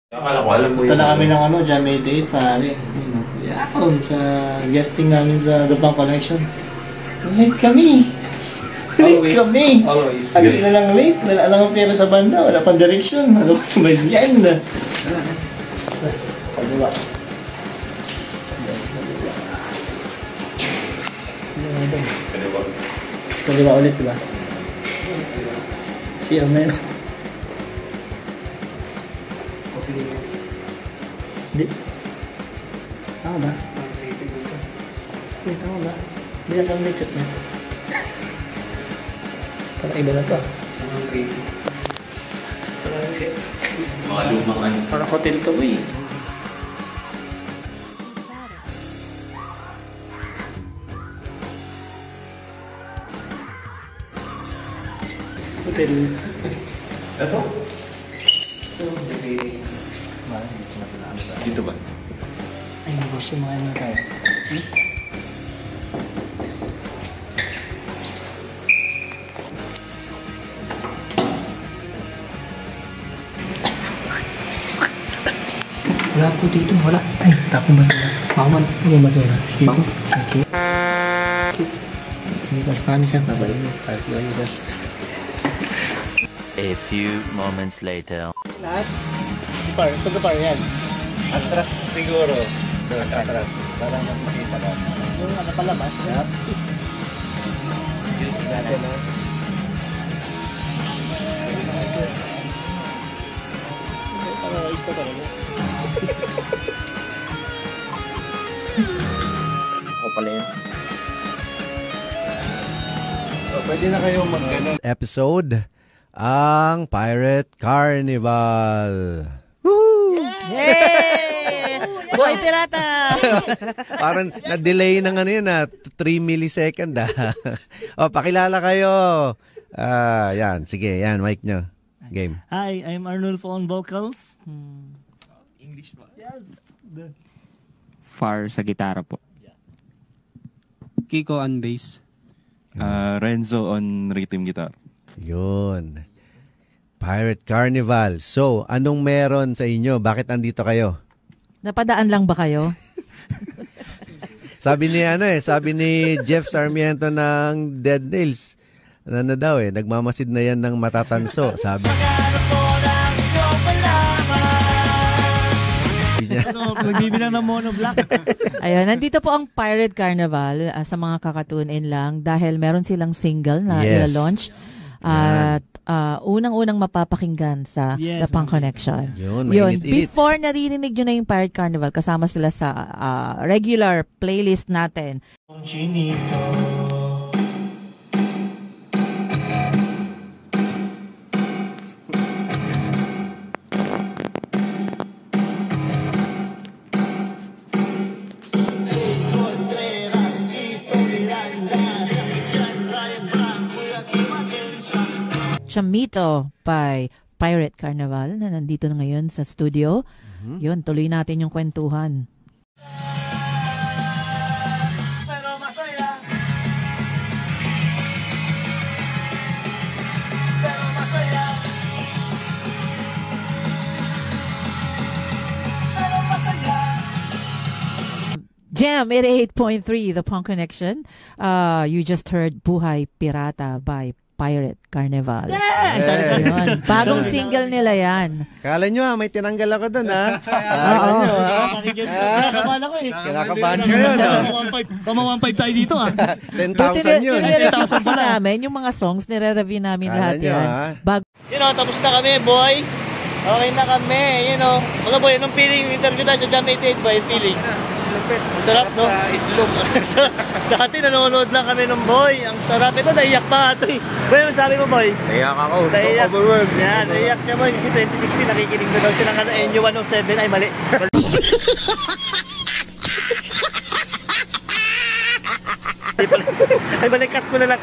Akala ko alam mo Punta na kami ng Jam 88, pare. Yan, sa guesting namin sa The Punk Connection. Late kami. Late kami. Always. Agad na lang late. Wala lang ang pera sa banda. Wala pang direction. Ano ba yan? Pagdala. Kaliwa ulit, diba? Siya na yun. Hindi. Tama ba? Hindi, tama ba? Hindi na lang may chat na. Parang iba na to. mga lumang ano. Parang hotel to eh. Hotel. Ito? Dito ba? Ay, gusto mga ano tayo. Wala po dito, wala. Ay, tapong basura. Maman, tapong basura. Sige po. Okay. Sige, basta kami sa babalik mo. A few moments later. Lahat? Gapar, so gapar yan. Atras siguro. Atras. Parang mas makita ka. Yung ano palabas. Yup. Yun natin ha. Parang ayos na talaga. Ako pala yun. Pwede na kayo mag-ganon. Episode ang Pirate Carnival. Woo! Yay! Boy Pirata! Parang na-delay ng ano yun 3 millisecond O, pakilala kayo. Yan, sige, yan, mic nyo. Game. Hi, I'm Arnulfo on vocals. English ba? Yes. Far sa gitara po. Kiko on bass. Renzo on rhythm guitar. Yun. Pirate Carnival. So, anong meron sa inyo? Bakit andito kayo? Napadaan lang ba kayo? Sabi ni Jeff Sarmiento ng Dead Nails. Ano daw nagmamasid na yan ng matatanso, sabi. Magbibilang ng monoblock. Ayun, nandito po ang Pirate Carnival sa mga kakatune in lang dahil meron silang single na ila-launch. At unang-unang mapapakinggan sa The Punk Connection. Yun. Before naririnig nyo na yung Pirate Carnival, kasama sila sa regular playlist natin. Chinito. Chamito by Pirate Carnival na nandito na ngayon sa studio. Yun, tuloy natin yung kwentuhan. Pero masaya. Pero masaya. Pero masaya. Jam 88.3, The Punk Connection. You just heard Buhay Pirata by Pirate Carnival. Yes! Yun. Bagong single nila yan. Kala nyo may tinanggal ako doon Oo. Kinakabahan ako eh. Kinakabahan kayo, no? Tama 1.5 tayo dito 10,000 yun. Nire-review kasi namin yung mga songs, nire-review namin lahat yan. Tapos na kami, boy. Okay na kami, Mga boy, anong feeling yung interview tayo sa Jam 88 ba? Yung feeling? Sarap, no? Sa itlog. Dati nanonood lang kami ng boy. Ang sarap. Ito, naiyak pa ito eh. Boy, ano sabi mo, boy? Naiyak ako. Naiyak. So overwhelmed. Yan, naiyak siya, boy. Kasi 2016, nakikinig na daw silang NU 107. Ay, mali. Ay, mali. Cut ko na lang.